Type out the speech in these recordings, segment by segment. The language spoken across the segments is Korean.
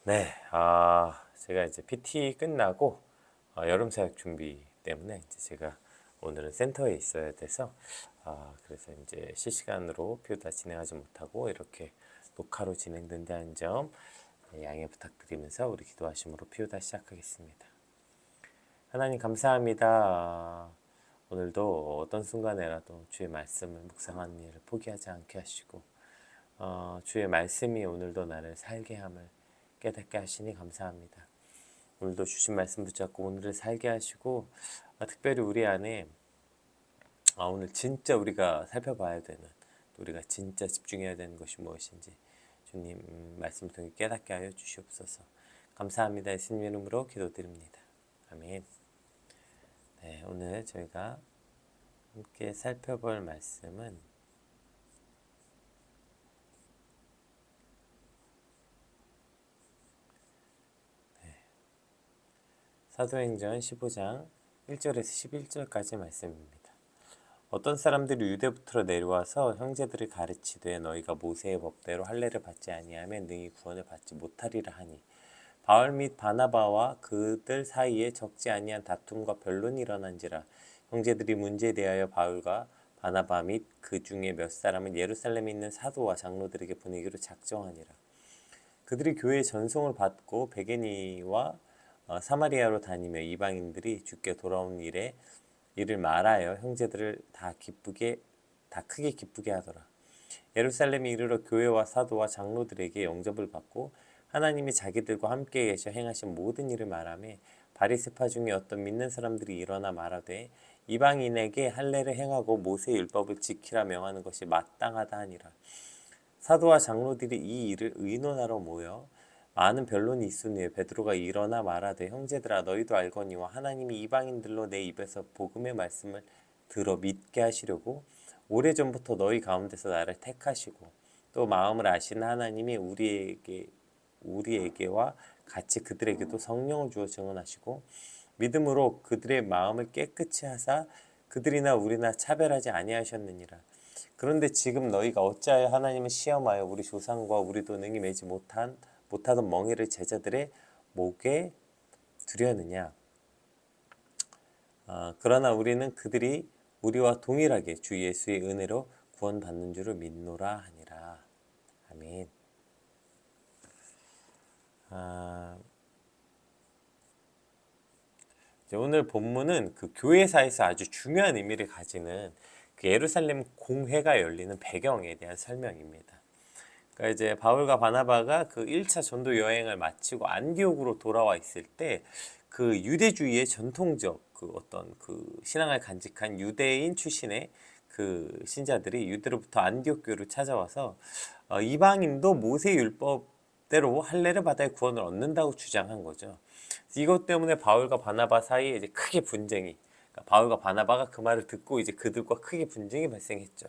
네, 제가 이제 PT 끝나고 여름 사역 준비 때문에 이제 제가 오늘은 센터에 있어야 돼서 그래서 이제 실시간으로 퓨다 진행하지 못하고 이렇게 녹화로 진행된다는 점 양해 부탁드리면서 우리 기도하심으로 퓨다 시작하겠습니다. 하나님 감사합니다. 오늘도 어떤 순간에라도 주의 말씀을 묵상하는 일을 포기하지 않게 하시고 주의 말씀이 오늘도 나를 살게 함을 깨닫게 하시니 감사합니다. 오늘도 주신 말씀 붙잡고 오늘을 살게 하시고 특별히 우리 안에 오늘 진짜 우리가 살펴봐야 되는 우리가 진짜 집중해야 되는 것이 무엇인지 주님 말씀을 통해 깨닫게 하여 주시옵소서. 감사합니다. 예수님 이름으로 기도드립니다. 아멘. 네, 오늘 저희가 함께 살펴볼 말씀은 사도행전 15장 1절에서 11절까지 말씀입니다. 어떤 사람들이 유대부터 내려와서 형제들을 가르치되 너희가 모세의 법대로 할례를 받지 아니하면 능히 구원을 받지 못하리라 하니 바울 및 바나바와 그들 사이에 적지 아니한 다툼과 변론이 일어난지라 형제들이 문제에 대하여 바울과 바나바 및 그 중에 몇 사람은 예루살렘에 있는 사도와 장로들에게 보내기로 작정하니라. 그들이 교회의 전송을 받고 베게니와 사마리아로 다니며 이방인들이 주께 돌아온 일에 이를 말하여 형제들을 다 크게 기쁘게 하더라. 예루살렘에 이르러 교회와 사도와 장로들에게 영접을 받고 하나님이 자기들과 함께 계셔 행하신 모든 일을 말하며 바리새파 중에 어떤 믿는 사람들이 일어나 말하되 이방인에게 할례를 행하고 모세의 율법을 지키라 명하는 것이 마땅하다 하니라. 사도와 장로들이 이 일을 의논하러 모여 많은 변론이 있은 후에 베드로가 일어나 말하되 형제들아 너희도 알거니와 하나님이 이방인들로 내 입에서 복음의 말씀을 들어 믿게 하시려고 오래전부터 너희 가운데서 나를 택하시고 또 마음을 아시는 하나님이 우리에게와 같이 그들에게도 성령을 주어 증언하시고 믿음으로 그들의 마음을 깨끗이 하사 그들이나 우리나 차별하지 아니하셨느니라. 그런데 지금 너희가 어찌하여 하나님을 시험하여 우리 조상과 우리도 능히 매지 못하던 멍에를 제자들의 목에 두려느냐. 그러나 우리는 그들이 우리와 동일하게 주 예수의 은혜로 구원받는 줄을 믿노라 하니라. 아멘. 오늘 본문은 그 교회사에서 아주 중요한 의미를 가지는 그 예루살렘 공회가 열리는 배경에 대한 설명입니다. 그러니까 이제 바울과 바나바가 그 1차 전도 여행을 마치고 안디옥으로 돌아와 있을 때 그 유대주의의 전통적 그 어떤 그 신앙을 간직한 유대인 출신의 그 신자들이 유대로부터 안디옥 교회를 찾아와서 이방인도 모세 율법대로 할례를 받아야 구원을 얻는다고 주장한 거죠. 이것 때문에 바울과 바나바 사이에 이제 크게 분쟁이, 그러니까 바울과 바나바가 그 말을 듣고 이제 그들과 크게 분쟁이 발생했죠.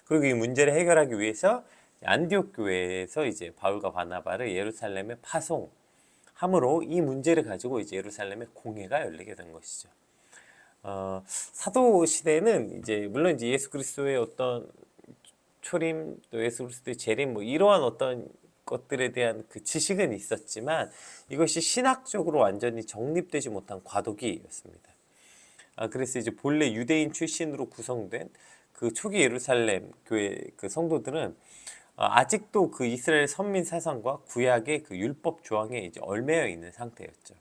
그리고 이 문제를 해결하기 위해서 안디옥 교회에서 이제 바울과 바나바를 예루살렘에 파송함으로 이 문제를 가지고 이제 예루살렘에 공회가 열리게 된 것이죠. 사도 시대는 이제 물론 이제 예수 그리스도의 어떤 초림 또 예수 그리스도의 재림 뭐 이러한 어떤 것들에 대한 그 지식은 있었지만 이것이 신학적으로 완전히 정립되지 못한 과도기였습니다. 그래서 이제 본래 유대인 출신으로 구성된 그 초기 예루살렘 교회 그 성도들은 아직도 그 이스라엘 선민 사상과 구약의 그 율법 조항에 이제 얽매여 있는 상태였죠.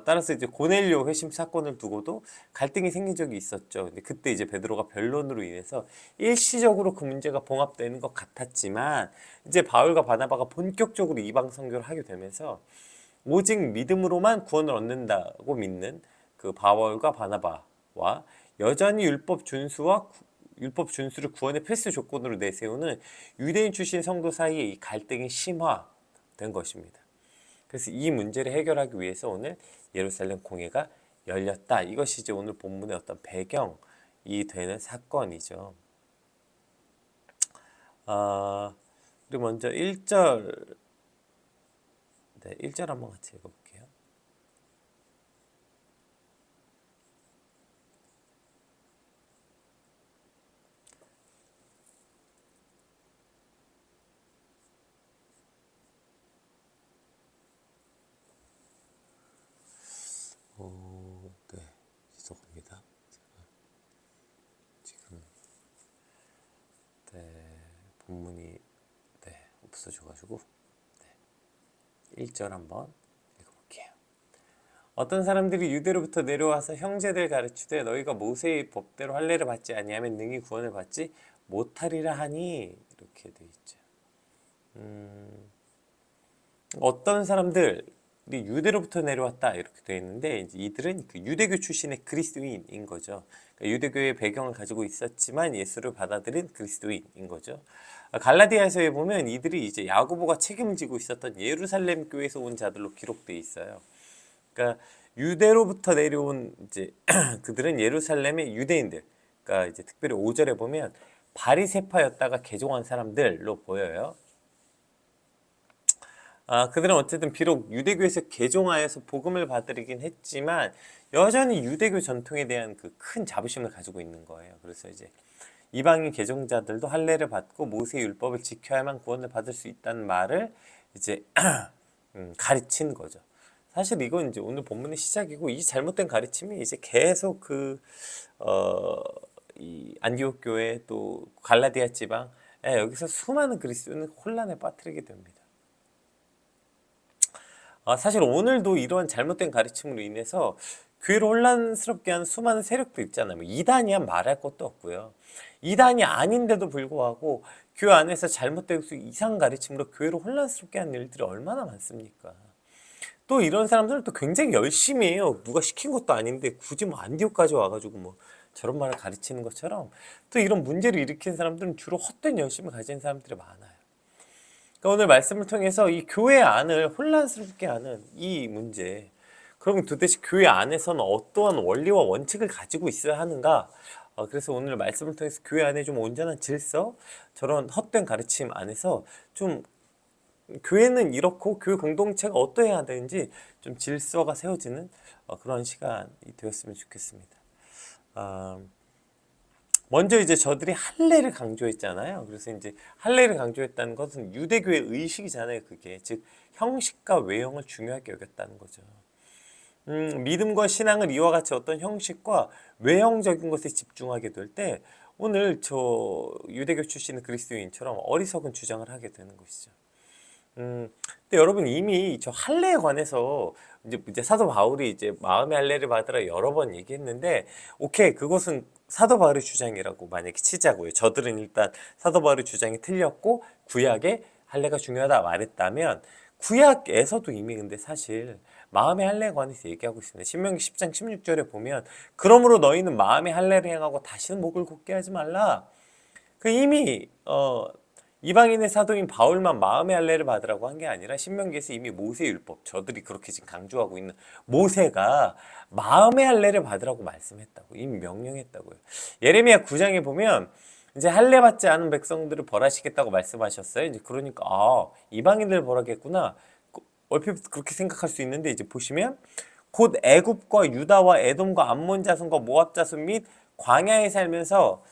따라서 이제 고넬료 회심 사건을 두고도 갈등이 생긴 적이 있었죠. 근데 그때 이제 베드로가 변론으로 인해서 일시적으로 그 문제가 봉합되는 것 같았지만 이제 바울과 바나바가 본격적으로 이방 선교를 하게 되면서 오직 믿음으로만 구원을 얻는다고 믿는 그 바울과 바나바와 여전히 율법 준수를 구원의 필수 조건으로 내세우는 유대인 출신 성도 사이에 이 갈등이 심화된 것입니다. 그래서 이 문제를 해결하기 위해서 오늘 예루살렘 공회가 열렸다. 이것이 이제 오늘 본문의 어떤 배경이 되는 사건이죠. 우리 먼저 1절, 네, 1절 한번 같이 읽어볼게요. 본문이 없어져가지고 1절 한번 읽어볼게요. 어떤 사람들이 유대로부터 내려와서 형제들 가르치되 너희가 모세의 법대로 할례를 받지 아니하면 능히 구원을 받지 못하리라 하니 이렇게 돼 있죠. 어떤 사람들이 유대로부터 내려왔다 이렇게 되어 있는데 이제 이들은 그 유대교 출신의 그리스도인인 거죠. 그러니까 유대교의 배경을 가지고 있었지만 예수를 받아들인 그리스도인인 거죠. 갈라디아서에 보면 이들이 이제 야고보가 책임을 지고 있었던 예루살렘 교회에서 온 자들로 기록되어 있어요. 그러니까 유대로부터 내려온 이제 그들은 예루살렘의 유대인들. 그러니까 이제 특별히 5절에 보면 바리새파였다가 개종한 사람들로 보여요. 그들은 어쨌든 비록 유대교에서 개종하여서 복음을 받으리긴 했지만 여전히 유대교 전통에 대한 그 큰 자부심을 가지고 있는 거예요. 그래서 이제 이방인 개종자들도 할례를 받고 모세의 율법을 지켜야만 구원을 받을 수 있다는 말을 이제 가르친 거죠. 사실 이건 이제 오늘 본문의 시작이고 이 잘못된 가르침이 이제 계속 이 안디옥 교회 또 갈라디아 지방 여기서 수많은 그리스도인을 혼란에 빠뜨리게 됩니다. 사실 오늘도 이러한 잘못된 가르침으로 인해서 교회를 혼란스럽게 하는 수많은 세력도 있잖아요. 이단이야 말할 것도 없고요. 이단이 아닌데도 불구하고 교회 안에서 잘못되고 이상 가르침으로 교회를 혼란스럽게 하는 일들이 얼마나 많습니까? 또 이런 사람들은 또 굉장히 열심히 해요. 누가 시킨 것도 아닌데 굳이 뭐 안디옥까지 와가지고 뭐 저런 말을 가르치는 것처럼 또 이런 문제를 일으킨 사람들은 주로 헛된 열심을 가진 사람들이 많아요. 그러니까 오늘 말씀을 통해서 이 교회 안을 혼란스럽게 하는 이 문제, 그럼 도대체 교회 안에서는 어떠한 원리와 원칙을 가지고 있어야 하는가? 그래서 오늘 말씀을 통해서 교회 안에 좀 온전한 질서, 저런 헛된 가르침 안에서 좀 교회는 이렇고 교회 공동체가 어떠해야 되는지 좀 질서가 세워지는 그런 시간이 되었으면 좋겠습니다. 먼저 이제 저들이 할례를 강조했잖아요. 그래서 이제 할례를 강조했다는 것은 유대교의 의식이잖아요. 그게 즉 형식과 외형을 중요하게 여겼다는 거죠. 믿음과 신앙을 이와 같이 어떤 형식과 외형적인 것에 집중하게 될 때 오늘 저 유대교 출신의 그리스도인처럼 어리석은 주장을 하게 되는 것이죠. 근데 여러분 이미 저 할례에 관해서 이제 사도 바울이 이제 마음의 할례를 받으라 여러 번 얘기했는데 오케이 그것은 사도 바울의 주장이라고 만약에 치자고요. 저들은 일단 사도 바울의 주장이 틀렸고 구약에 할례가 중요하다 말했다면 구약에서도 이미 근데 사실 마음의 할례에 관해서 얘기하고 있습니다. 신명기 10장 16절에 보면 그러므로 너희는 마음의 할례를 행하고 다시는 목을 굳게 하지 말라. 그 이미 이방인의 사도인 바울만 마음의 할례를 받으라고 한 게 아니라 신명기에서 이미 모세 율법 저들이 그렇게 지금 강조하고 있는 모세가 마음의 할례를 받으라고 말씀했다고 이미 명령했다고요. 예레미야 9장에 보면 이제 할례 받지 않은 백성들을 벌하시겠다고 말씀하셨어요. 이제 그러니까 이방인들 벌하겠구나. 얼핏 그렇게 생각할 수 있는데 이제 보시면 곧 애굽과 유다와 에돔과 암몬 자손과 모압 자손 및 광야에 살면서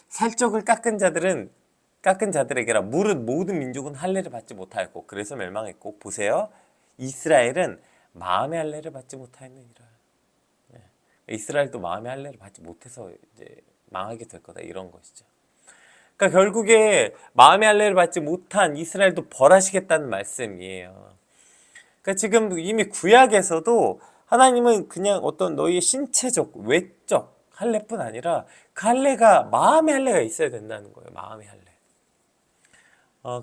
살적을 깎은 자들에게라 물은 모든 민족은 할례를 받지 못하였고 그래서 멸망했고 보세요. 이스라엘은 마음의 할례를 받지 못하였느니라. 이스라엘도 마음의 할례를 받지 못해서 이제 망하게 될 거다 이런 것이죠. 그러니까 결국에 마음의 할례를 받지 못한 이스라엘도 벌하시겠다는 말씀이에요. 그러니까 지금 이미 구약에서도 하나님은 그냥 어떤 너희의 신체적, 외적 할례뿐 아니라 그 할례가 마음의 할례가 있어야 된다는 거예요. 마음의 할례.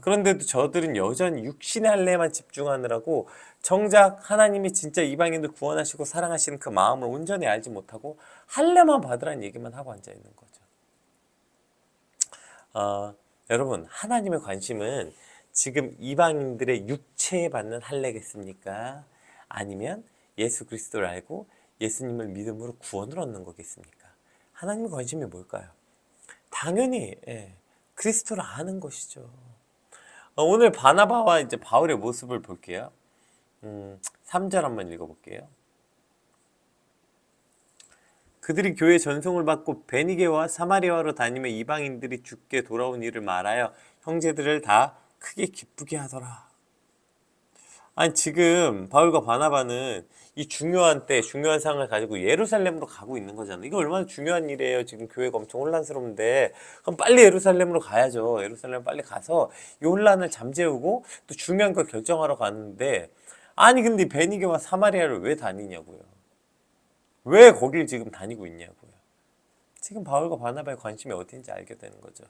그런데도 저들은 여전히 육신의 할례만 집중하느라고 정작 하나님이 진짜 이방인들 구원하시고 사랑하시는 그 마음을 온전히 알지 못하고 할례만 받으라는 얘기만 하고 앉아 있는 거죠. 여러분 하나님의 관심은 지금 이방인들의 육체에 받는 할례겠습니까? 아니면 예수 그리스도를 알고 예수님을 믿음으로 구원을 얻는 거겠습니까? 하나님의 관심이 뭘까요? 당연히 그리스도를 아는 것이죠. 오늘 바나바와 이제 바울의 모습을 볼게요. 3절 한번 읽어볼게요. 그들이 교회 전송을 받고 베니게와 사마리아로 다니며 이방인들이 죽게 돌아온 일을 말하여 형제들을 다 크게 기쁘게 하더라. 아니 지금 바울과 바나바는 이 중요한 때 중요한 상황을 가지고 예루살렘으로 가고 있는 거잖아. 이거 얼마나 중요한 일이에요. 지금 교회가 엄청 혼란스러운데 그럼 빨리 예루살렘으로 가야죠. 예루살렘 빨리 가서 이 혼란을 잠재우고 또 중요한 걸 결정하러 가는데 아니 근데 베니게와 사마리아를 왜 다니냐고요. 왜 거길 지금 다니고 있냐고요. 지금 바울과 바나바의 관심이 어디인지 알게 되는 거죠.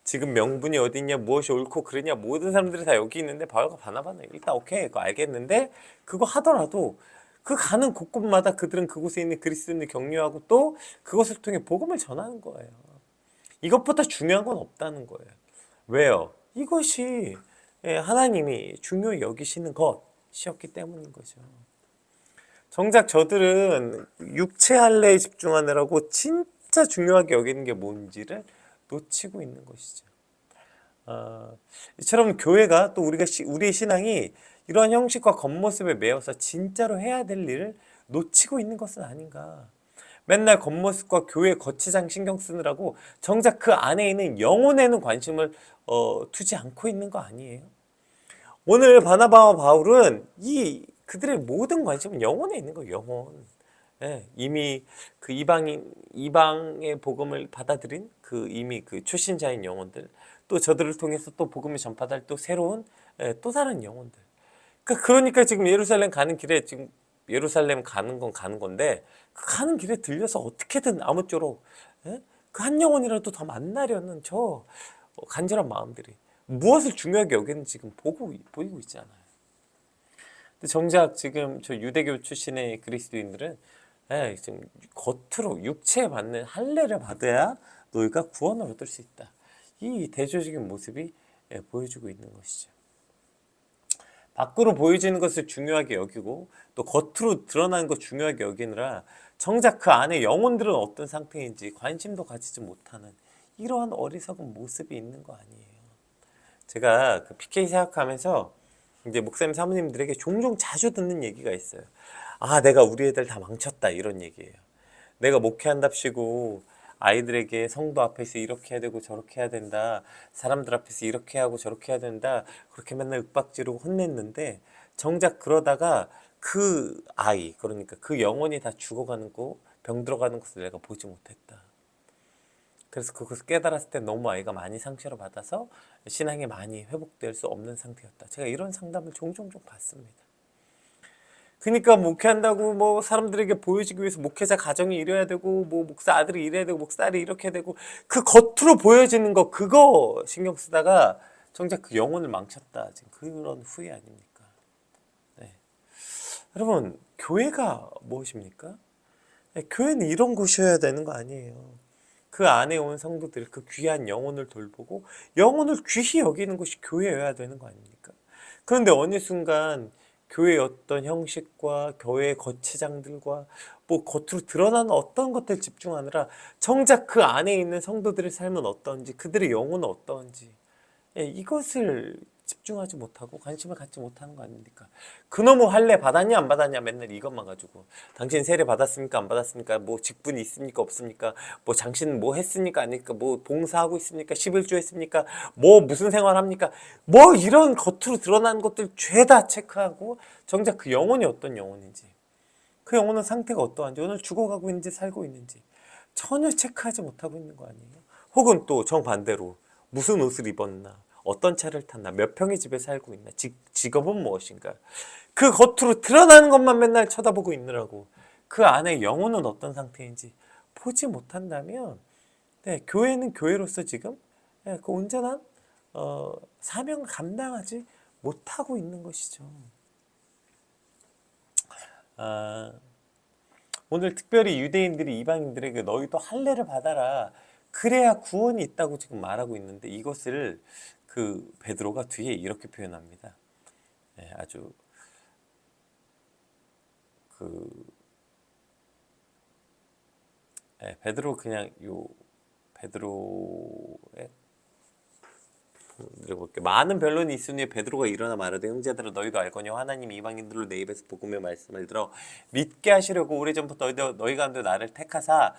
지금 명분이 어디 있냐, 무엇이 옳고 그르냐, 모든 사람들이 다 여기 있는데 바울과 바나바는 일단 오케이, 그거 알겠는데 그거 하더라도 그 가는 곳곳마다 그들은 그곳에 있는 그리스도인을 격려하고 또 그것을 통해 복음을 전하는 거예요. 이것보다 중요한 건 없다는 거예요. 왜요? 이것이 하나님이 중요히 여기시는 것이었기 때문인 거죠. 정작 저들은 육체 할례에 집중하느라고 진짜 중요하게 여기는 게 뭔지를 놓치고 있는 것이죠. 이처럼 교회가 또 우리의 신앙이 이러한 형식과 겉모습에 매여서 진짜로 해야 될 일을 놓치고 있는 것은 아닌가. 맨날 겉모습과 교회 거치장 신경 쓰느라고 정작 그 안에 있는 영혼에는 관심을 두지 않고 있는 거 아니에요? 오늘 바나바와 바울은 그들의 모든 관심은 영혼에 있는 거예요. 영혼. 예, 이미 그 이방의 복음을 받아들인 그 이미 그 출신자인 영혼들, 또 저들을 통해서 또 복음을 전파할 또 새로운 또 다른 영혼들. 그러니까 지금 예루살렘 가는 길에 지금 예루살렘 가는 건 가는 건데 그 가는 길에 들려서 어떻게든 아무쪼록 그 한 영혼이라도 더 만나려는 저 간절한 마음들이 무엇을 중요하게 여기는지 지금 보이고 있잖아요. 근데 정작 지금 저 유대교 출신의 그리스도인들은 지금 겉으로 육체에 받는 할례를 받아야 너희가 구원을 얻을 수 있다. 이 대조적인 모습이 보여주고 있는 것이죠. 밖으로 보여지는 것을 중요하게 여기고 또 겉으로 드러나는 것 중요하게 여기느라 정작 그 안에 영혼들은 어떤 상태인지 관심도 가지지 못하는 이러한 어리석은 모습이 있는 거 아니에요. 제가 그 PK 생각하면서 이제 목사님 사모님들에게 종종 자주 듣는 얘기가 있어요. 아, 내가 우리 애들 다 망쳤다 이런 얘기예요. 내가 목회한답시고 아이들에게 성도 앞에서 이렇게 해야 되고 저렇게 해야 된다. 사람들 앞에서 이렇게 하고 저렇게 해야 된다. 그렇게 맨날 윽박지르고 혼냈는데 정작 그러다가 그 아이, 그러니까 그 영혼이 다 죽어가는 거, 병 들어가는 것을 내가 보지 못했다. 그래서 그것을 깨달았을 때 너무 아이가 많이 상처를 받아서 신앙이 많이 회복될 수 없는 상태였다. 제가 이런 상담을 종종 좀 받습니다. 그러니까 목회한다고 뭐 사람들에게 보여지기 위해서 목회자 가정이 이래야 되고 뭐 목사 아들이 이래야 되고 목사 딸이 이렇게 되고 그 겉으로 보여지는 거 그거 신경 쓰다가 정작 그 영혼을 망쳤다. 지금 그런 후회 아닙니까? 네. 여러분 교회가 무엇입니까? 네, 교회는 이런 곳이어야 되는 거 아니에요. 그 안에 온 성도들 그 귀한 영혼을 돌보고 영혼을 귀히 여기는 것이 교회여야 되는 거 아닙니까? 그런데 어느 순간 교회의 어떤 형식과 교회의 거치장들과 뭐 겉으로 드러나는 어떤 것들 집중하느라 정작 그 안에 있는 성도들의 삶은 어떤지 그들의 영혼은 어떤지 이것을 집중하지 못하고 관심을 갖지 못하는 거 아닙니까? 그놈의 할례 받았냐 안 받았냐 맨날 이것만 가지고 당신 세례 받았습니까 안 받았습니까? 뭐 직분이 있습니까 없습니까? 뭐 당신 뭐 했습니까 안 했습니까? 뭐 봉사하고 있습니까? 11조 했습니까? 뭐 무슨 생활합니까? 뭐 이런 겉으로 드러나는 것들 죄다 체크하고 정작 그 영혼이 어떤 영혼인지 그 영혼은 상태가 어떠한지 오늘 죽어가고 있는지 살고 있는지 전혀 체크하지 못하고 있는 거 아니에요? 혹은 또 정반대로 무슨 옷을 입었나 어떤 차를 탔나 몇 평의 집에 살고 있나 직업은 무엇인가 그 겉으로 드러나는 것만 맨날 쳐다보고 있느라고 그 안에 영혼은 어떤 상태인지 보지 못한다면 교회는 교회로서 지금 그 온전한 사명을 감당하지 못하고 있는 것이죠. 아, 오늘 특별히 유대인들이 이방인들에게 너희도 할례를 받아라. 그래야 구원이 있다고 지금 말하고 있는데 이것을 그 베드로가 뒤에 이렇게 표현합니다. 아주 그 베드로 그냥 요 베드로의 읽어볼게요. 많은 변론이 있으니 베드로가 일어나 말하되 형제들아 너희도 알거니와 하나님이 이방인들로 내 입에서 복음의 말씀을 들어 믿게 하시려고 오래전부터 너희 가운데 나를 택하사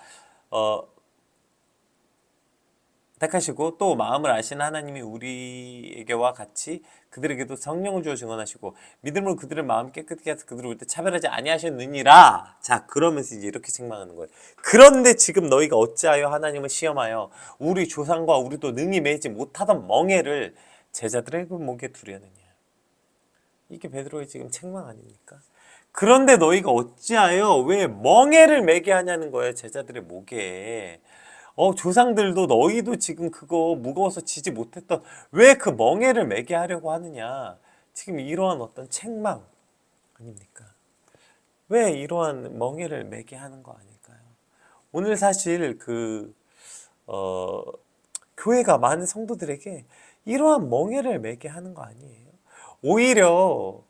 택하시고 또 마음을 아시는 하나님이 우리에게와 같이 그들에게도 성령을 주어 증언하시고 믿음으로 그들의 마음 깨끗게 해서 그들을 올 때 차별하지 아니하셨느니라. 자, 그러면서 이제 이렇게 책망하는 거예요. 그런데 지금 너희가 어찌하여 하나님을 시험하여 우리 조상과 우리도 능히 매지 못하던 멍에를 제자들의 그 목에 두려느냐. 이게 베드로의 지금 책망 아닙니까? 그런데 너희가 어찌하여 왜 멍에를 매게 하냐는 거예요. 제자들의 목에. 조상들도 너희도 지금 그거 무거워서 지지 못했던 왜 그 멍에를 매게 하려고 하느냐. 지금 이러한 어떤 책망 아닙니까? 왜 이러한 멍에를 매게 하는 거 아닐까요? 오늘 사실 교회가 많은 성도들에게 이러한 멍에를 매게 하는 거 아니에요. 오히려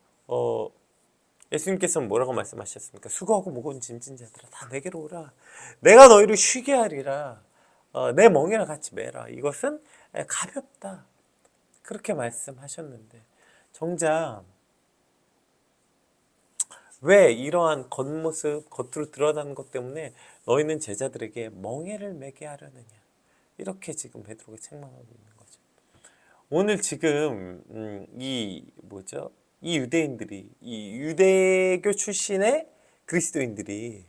예수님께서는 뭐라고 말씀하셨습니까? 수고하고 무거운 짐진 자들아 다 내게로 오라. 내가 너희를 쉬게 하리라. 내 멍에랑 같이 매라. 이것은 가볍다. 그렇게 말씀하셨는데 정작 왜 이러한 겉모습, 겉으로 드러나는 것 때문에 너희는 제자들에게 멍에를 매게 하려느냐. 이렇게 지금 베드로가 책망하고 있는 거죠. 오늘 지금 이 유대인들이 이 유대교 출신의 그리스도인들이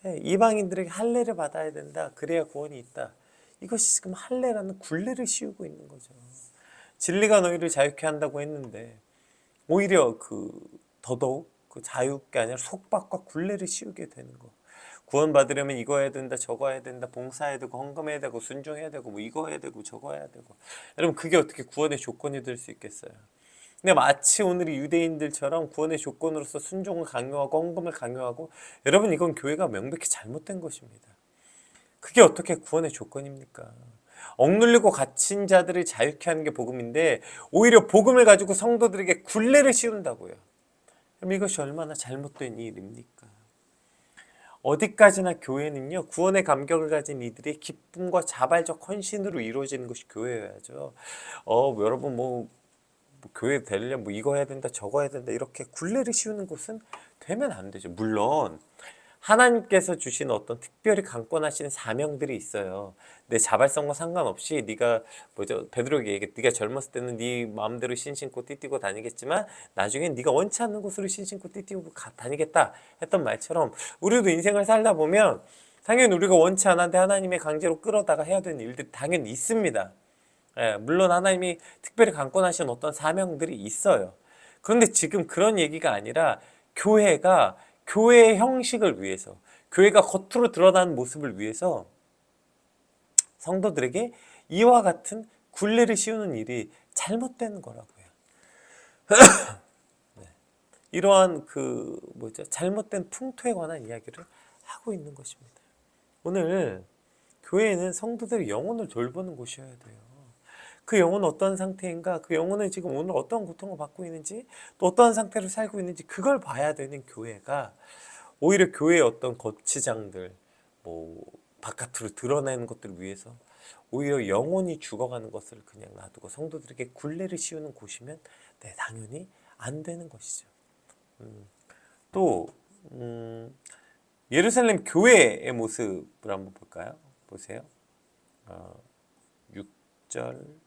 이방인들에게 할례를 받아야 된다. 그래야 구원이 있다. 이것이 지금 할례라는 굴레를 씌우고 있는 거죠. 진리가 너희를 자유케 한다고 했는데 오히려 더더욱 그 자유가 아니라 속박과 굴레를 씌우게 되는 거. 구원받으려면 이거 해야 된다, 저거 해야 된다, 봉사해야 되고, 헌금해야 되고, 순종해야 되고, 뭐 이거 해야 되고, 저거 해야 되고. 여러분 그게 어떻게 구원의 조건이 될 수 있겠어요? 근데 마치 오늘 이 유대인들처럼 구원의 조건으로서 순종을 강요하고 헌금을 강요하고 여러분 이건 교회가 명백히 잘못된 것입니다. 그게 어떻게 구원의 조건입니까? 억눌리고 갇힌 자들을 자유케 하는 게 복음인데 오히려 복음을 가지고 성도들에게 굴레를 씌운다고요. 그럼 이것이 얼마나 잘못된 일입니까? 어디까지나 교회는요 구원의 감격을 가진 이들의 기쁨과 자발적 헌신으로 이루어지는 것이 교회여야죠. 여러분 뭐 교회 되려면 뭐 이거 해야 된다 저거 해야 된다 이렇게 굴레를 씌우는 곳은 되면 안 되죠. 물론 하나님께서 주신 어떤 특별히 강권하시는 사명들이 있어요. 내 자발성과 상관없이 네가 베드로에게 얘기해. 네가 젊었을 때는 네 마음대로 신신고 띠띠고 다니겠지만 나중엔 네가 원치 않는 곳으로 신신고 띠띠고 다니겠다 했던 말처럼 우리도 인생을 살다 보면 당연히 우리가 원치 않았는데 하나님의 강제로 끌어다가 해야 되는 일들이 당연히 있습니다. 물론 하나님이 특별히 강권하신 어떤 사명들이 있어요. 그런데 지금 그런 얘기가 아니라 교회가 교회의 형식을 위해서 교회가 겉으로 드러나는 모습을 위해서 성도들에게 이와 같은 굴레를 씌우는 일이 잘못된 거라고요. 이러한 잘못된 풍토에 관한 이야기를 하고 있는 것입니다. 오늘 교회는 성도들의 영혼을 돌보는 곳이어야 돼요. 그 영혼은 어떤 상태인가? 그 영혼은 지금 오늘 어떤 고통을 받고 있는지 또 어떠한 상태로 살고 있는지 그걸 봐야 되는 교회가 오히려 교회의 어떤 거치장들 바깥으로 드러내는 것들을 위해서 오히려 영혼이 죽어가는 것을 그냥 놔두고 성도들에게 굴레를 씌우는 곳이면 당연히 안 되는 것이죠. 또 예루살렘 교회의 모습을 한번 볼까요? 보세요. 6절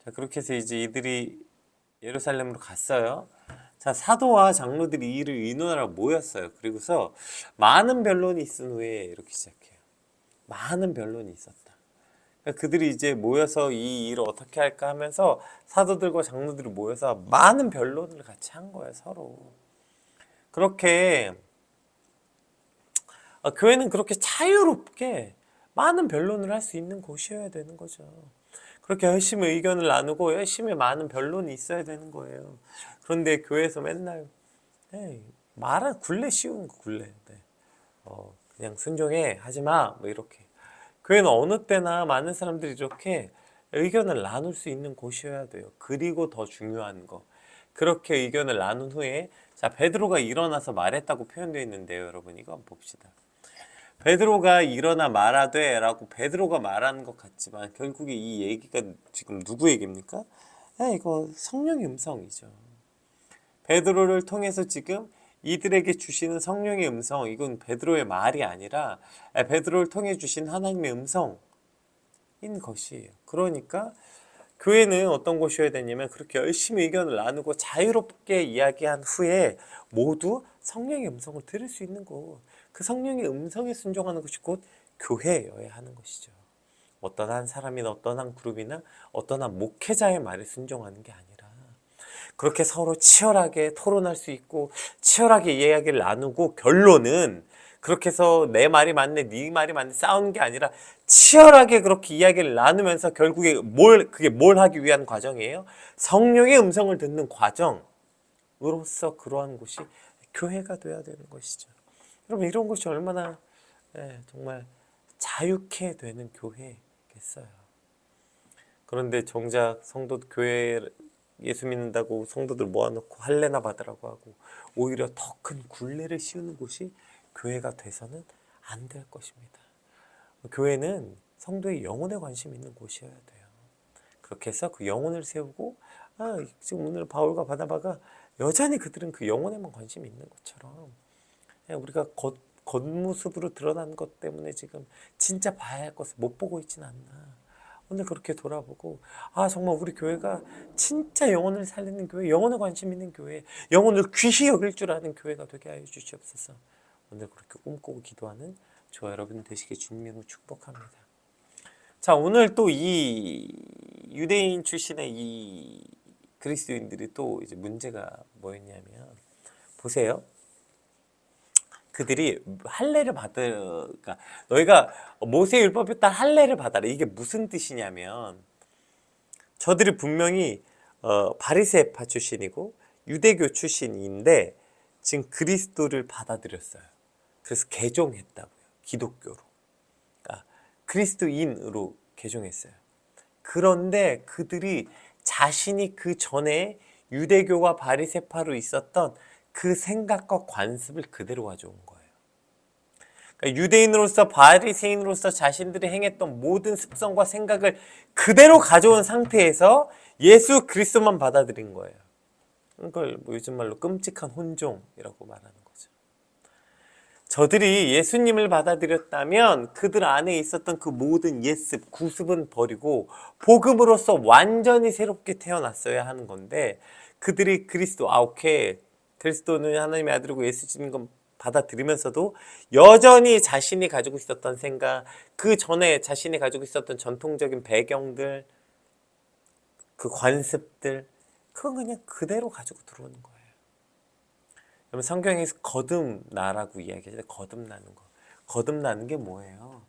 자, 그렇게 해서 이제 이들이 예루살렘으로 갔어요. 자, 사도와 장로들이 이 일을 의논하러 모였어요. 그리고서 많은 변론이 있은 후에 이렇게 시작해요. 많은 변론이 있었다. 그러니까 그들이 이제 모여서 이 일을 어떻게 할까 하면서 사도들과 장로들이 모여서 많은 변론을 같이 한 거예요, 서로. 그렇게 교회는 그렇게 자유롭게 많은 변론을 할 수 있는 곳이어야 되는 거죠. 그렇게 열심히 의견을 나누고 열심히 많은 변론이 있어야 되는 거예요. 그런데 교회에서 맨날 굴레 씌우는 거 굴레. 그냥 순종해 하지마 뭐 이렇게. 교회는 어느 때나 많은 사람들이 이렇게 의견을 나눌 수 있는 곳이어야 돼요. 그리고 더 중요한 거 그렇게 의견을 나눈 후에 자 베드로가 일어나서 말했다고 표현되어 있는데요. 여러분 이거 한번 봅시다. 베드로가 일어나 말하되 라고 베드로가 말하는 것 같지만 결국에 이 얘기가 지금 누구 얘기입니까? 이거 성령의 음성이죠. 베드로를 통해서 지금 이들에게 주시는 성령의 음성, 이건 베드로의 말이 아니라 베드로를 통해 주신 하나님의 음성인 것이에요. 그러니까 교회는 어떤 곳이어야 되냐면 그렇게 열심히 의견을 나누고 자유롭게 이야기한 후에 모두 성령의 음성을 들을 수 있는 곳, 그 성령의 음성에 순종하는 것이 곧 교회여야 하는 것이죠. 어떤 한 사람이나 어떤 한 그룹이나 어떤 한 목회자의 말에 순종하는 게 아니라 그렇게 서로 치열하게 토론할 수 있고 치열하게 이야기를 나누고 결론은 그렇게 해서 내 말이 맞네 네 말이 맞네 싸우는 게 아니라 치열하게 그렇게 이야기를 나누면서 결국에 그게 뭘 하기 위한 과정이에요? 성령의 음성을 듣는 과정으로서 그러한 곳이 교회가 돼야 되는 것이죠. 여러분 이런 것이 얼마나 정말 자유케 되는 교회겠어요. 그런데 정작 교회 예수 믿는다고 성도들 모아놓고 할례나 받으라고 하고 오히려 더 큰 굴레를 씌우는 곳이 교회가 돼서는 안 될 것입니다. 교회는 성도의 영혼에 관심 있는 곳이어야 돼요. 그렇게 해서 그 영혼을 세우고 지금 오늘 바울과 바나바가 여전히 그들은 그 영혼에만 관심이 있는 것처럼 우리가 겉모습으로 드러난 것 때문에 지금 진짜 봐야 할 것을 못 보고 있진 않나. 오늘 그렇게 돌아보고 정말 우리 교회가 진짜 영혼을 살리는 교회, 영혼에 관심 있는 교회, 영혼을 귀히 여길 줄 아는 교회가 되게 하여 주시옵소서. 오늘 그렇게 꿈꾸고 기도하는 저와 여러분 되시길 주님으로 축복합니다. 자, 오늘 또 이 유대인 출신의 이 그리스도인들이 또 이제 문제가 뭐였냐면 보세요. 그들이 할례를 그러니까 너희가 모세 율법에 따라 할례를 받아라. 이게 무슨 뜻이냐면 저들이 분명히 바리새파 출신이고 유대교 출신인데 지금 그리스도를 받아들였어요. 그래서 개종했다고요. 기독교로. 그러니까 그리스도인으로 개종했어요. 그런데 그들이 자신이 그 전에 유대교와 바리새파로 있었던 그 생각과 관습을 그대로 가져온 거예요. 그러니까 유대인으로서 바리새인으로서 자신들이 행했던 모든 습성과 생각을 그대로 가져온 상태에서 예수 그리스도만 받아들인 거예요. 그걸 요즘 말로 끔찍한 혼종이라고 말하는 거죠. 저들이 예수님을 받아들였다면 그들 안에 있었던 그 모든 옛습, 구습은 버리고 복음으로서 완전히 새롭게 태어났어야 하는 건데 그들이 오케이. 그리스도는 하나님의 아들이고 예수님인 건 받아들이면서도 여전히 자신이 가지고 있었던 생각, 그 전에 자신이 가지고 있었던 전통적인 배경들, 그 관습들, 그건 그냥 그대로 가지고 들어오는 거예요. 여러분 성경에서 거듭나라고 이야기하잖아요. 거듭나는 거. 거듭나는 게 뭐예요?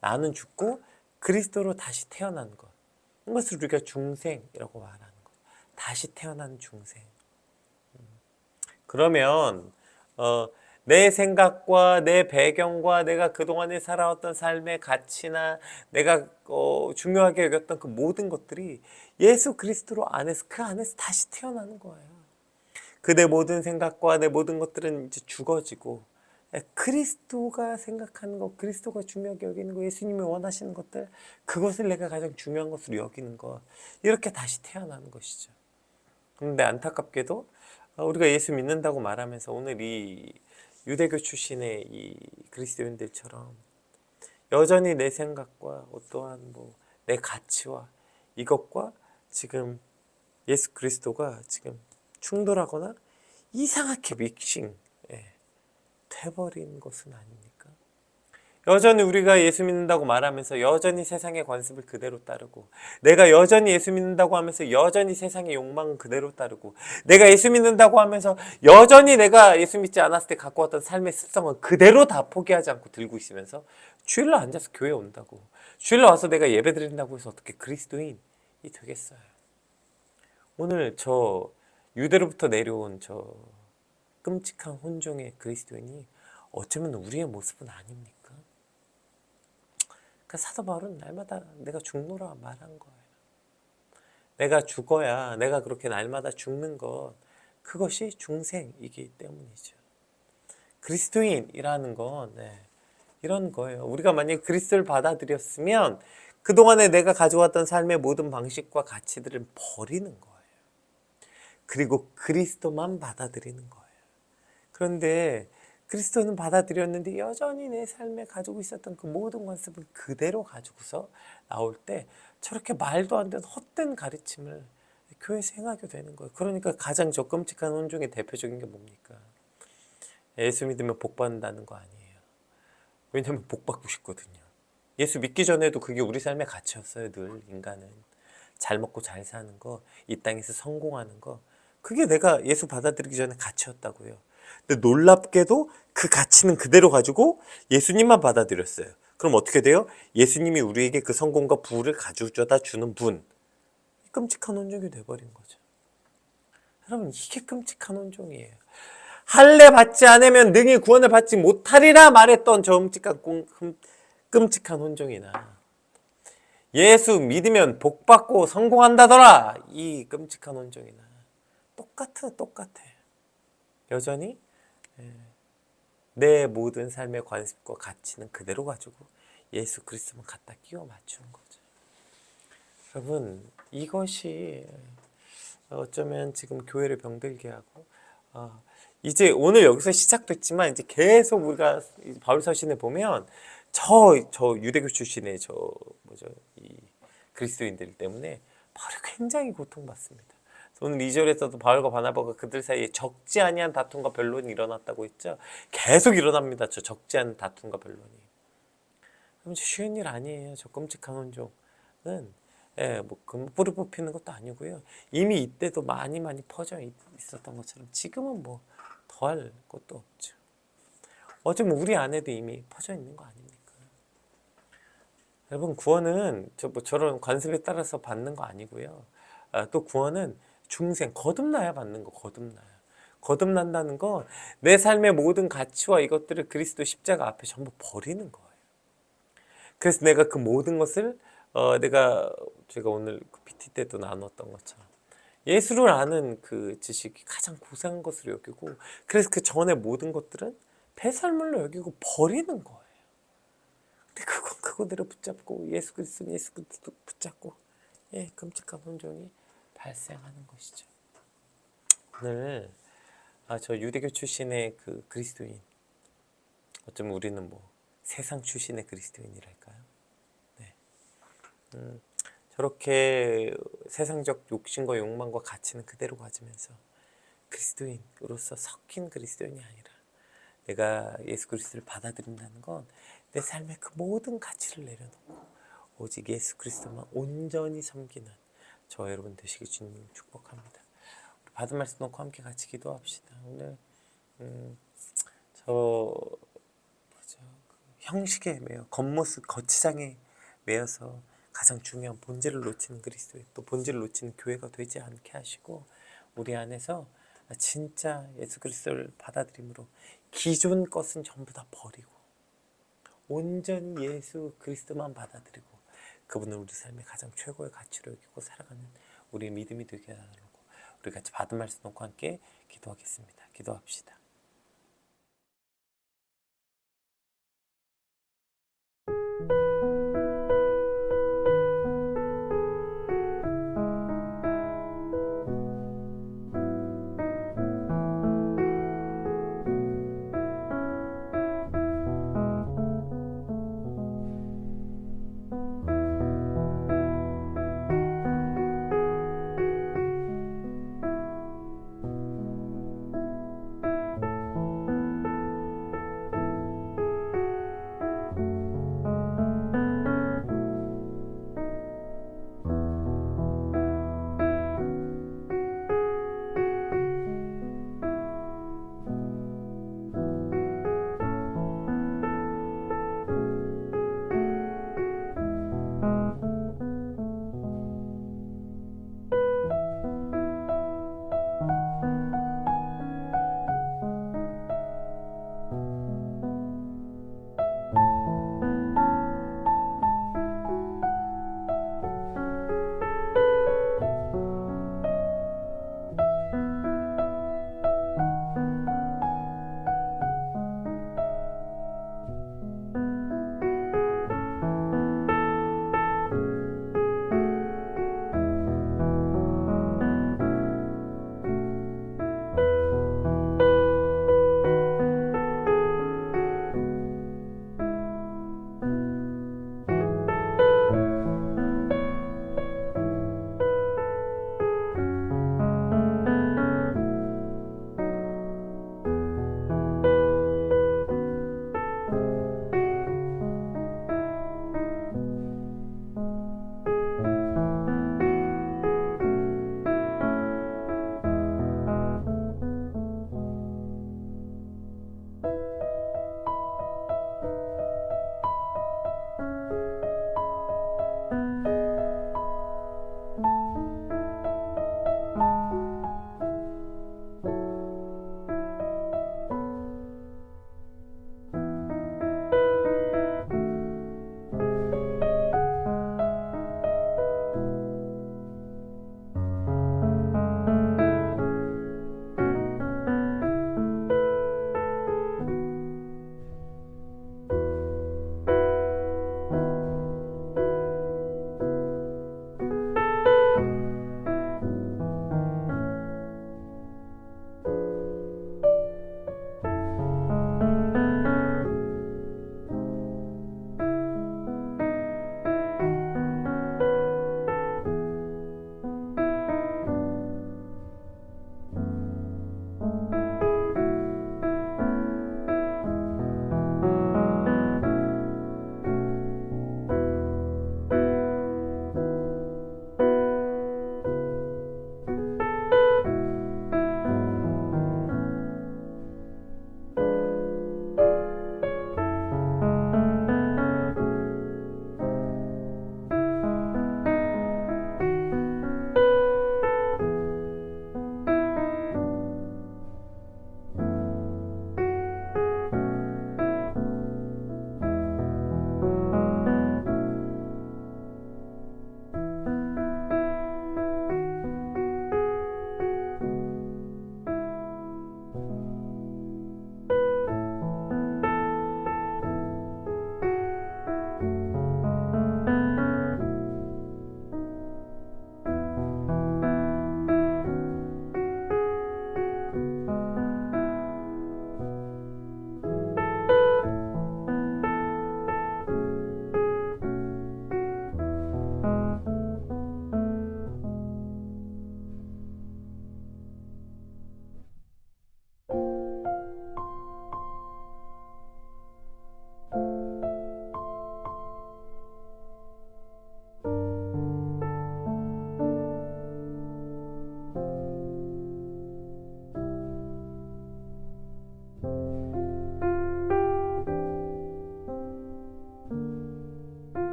나는 죽고 그리스도로 다시 태어난 것. 이것을 우리가 중생이라고 말하는 것. 다시 태어난 중생. 그러면 내 생각과 내 배경과 내가 그동안에 살아왔던 삶의 가치나 내가 중요하게 여겼던 그 모든 것들이 예수 그리스도로 그 안에서 다시 태어나는 거예요. 그 내 모든 생각과 내 모든 것들은 이제 죽어지고 그리스도가 생각하는 것, 그리스도가 중요하게 여기는 것, 예수님이 원하시는 것들, 그것을 내가 가장 중요한 것으로 여기는 것, 이렇게 다시 태어나는 것이죠. 그런데 안타깝게도 우리가 예수 믿는다고 말하면서 오늘 이 유대교 출신의 이 그리스도인들처럼 여전히 내 생각과 어떠한 내 가치와 이것과 지금 예수 그리스도가 지금 충돌하거나 이상하게 믹싱 돼버린 것은 아닙니까? 여전히 우리가 예수 믿는다고 말하면서 여전히 세상의 관습을 그대로 따르고 내가 여전히 예수 믿는다고 하면서 여전히 세상의 욕망은 그대로 따르고 내가 예수 믿는다고 하면서 여전히 내가 예수 믿지 않았을 때 갖고 왔던 삶의 습성은 그대로 다 포기하지 않고 들고 있으면서 주일날 앉아서 교회 온다고 주일날 와서 내가 예배 드린다고 해서 어떻게 그리스도인이 되겠어요? 오늘 저 유대로부터 내려온 저 끔찍한 혼종의 그리스도인이 어쩌면 우리의 모습은 아닙니까? 그 사도 바울은 날마다 내가 죽노라 말한 거예요. 내가 죽어야 내가 그렇게 날마다 죽는 것 그것이 중생이기 때문이죠. 그리스도인이라는 건 이런 거예요. 우리가 만약에 그리스도를 받아들였으면 그동안에 내가 가져왔던 삶의 모든 방식과 가치들을 버리는 거예요. 그리고 그리스도만 받아들이는 거예요. 그런데 그리스도는 받아들였는데 여전히 내 삶에 가지고 있었던 그 모든 관습을 그대로 가지고서 나올 때 저렇게 말도 안 되는 헛된 가르침을 교회에서 행하게 되는 거예요. 그러니까 가장 저 끔찍한 혼종의 대표적인 게 뭡니까? 예수 믿으면 복 받는다는 거 아니에요. 왜냐하면 복 받고 싶거든요. 예수 믿기 전에도 그게 우리 삶의 가치였어요. 늘 인간은 잘 먹고 잘 사는 거, 이 땅에서 성공하는 거, 그게 내가 예수 받아들이기 전에 가치였다고요. 근데 놀랍게도 그 가치는 그대로 가지고 예수님만 받아들였어요. 그럼 어떻게 돼요? 예수님이 우리에게 그 성공과 부를 가져다 주는 분. 끔찍한 혼종이 돼버린 거죠. 여러분, 이게 끔찍한 혼종이에요. 할례 받지 않으면 능히 구원을 받지 못하리라 말했던 저 끔찍한 혼종이나, 예수 믿으면 복 받고 성공한다더라, 이 끔찍한 혼종이나 똑같아. 여전히 내 모든 삶의 관습과 가치는 그대로 가지고 예수 그리스도만 갖다 끼워 맞추는 거죠. 여러분, 이것이 어쩌면 지금 교회를 병들게 하고, 이제 오늘 여기서 시작됐지만 이제 계속 우리가 바울서신에 보면 저 유대교 출신의 저 뭐죠, 이 그리스도인들 때문에 바울이 굉장히 고통받습니다. 오늘 2절에서도 바울과 바나바가 그들 사이에 적지 아니한 다툼과 변론이 일어났다고 했죠. 계속 일어납니다. 저 적지 않은 다툼과 변론이. 그럼 쉬운 일 아니에요. 저 끔찍한 혼종은 뭐 금뿌리 뽑히는 것도 아니고요. 이미 이때도 많이 퍼져 있었던 것처럼 지금은 뭐 더할 것도 없죠. 어쩌면 우리 안에도 이미 퍼져 있는 거 아닙니까? 여러분, 구원은 저런 관습에 따라서 받는 거 아니고요. 또 구원은 중생, 거듭나야 받는 거, 거듭나야. 거듭난다는 건 내 삶의 모든 가치와 이것들을 그리스도 십자가 앞에 전부 버리는 거예요. 그래서 내가 그 모든 것을 제가 오늘 그 PT 때도 나눴던 것처럼 예수를 아는 그 지식이 가장 고상한 것으로 여기고, 그래서 그 전에 모든 것들은 배설물로 여기고 버리는 거예요. 근데 그거대로 붙잡고 예수 그리스도 붙잡고 끔찍한 혼종이 발생하는 것이죠. 오늘 저 유대교 출신의 그 그리스도인, 어쩌면 우리는 뭐 세상 출신의 그리스도인이랄까요? 네. 저렇게 세상적 욕심과 욕망과 가치는 그대로 가지면서 그리스도인으로서 섞인 그리스도인이 아니라, 내가 예수 그리스도를 받아들인다는 건 내 삶의 그 모든 가치를 내려놓고 오직 예수 그리스도만 온전히 섬기는 저 여러분 되시길 주님 축복합니다. 우리 받은 말씀 놓고 함께 같이 기도합시다. 오늘 저 뭐죠, 그 형식에 매여, 겉모습 거치장에 매여서 가장 중요한 본질을 놓치는 그리스도인, 또 본질을 놓치는 교회가 되지 않게 하시고, 우리 안에서 진짜 예수 그리스도를 받아들임으로 기존 것은 전부 다 버리고 온전히 예수 그리스도만 받아들이고 그분을 우리 삶의 가장 최고의 가치로 여기고 살아가는 우리의 믿음이 되게 하라고, 우리 같이 받은 말씀 놓고 함께 기도하겠습니다. 기도합시다.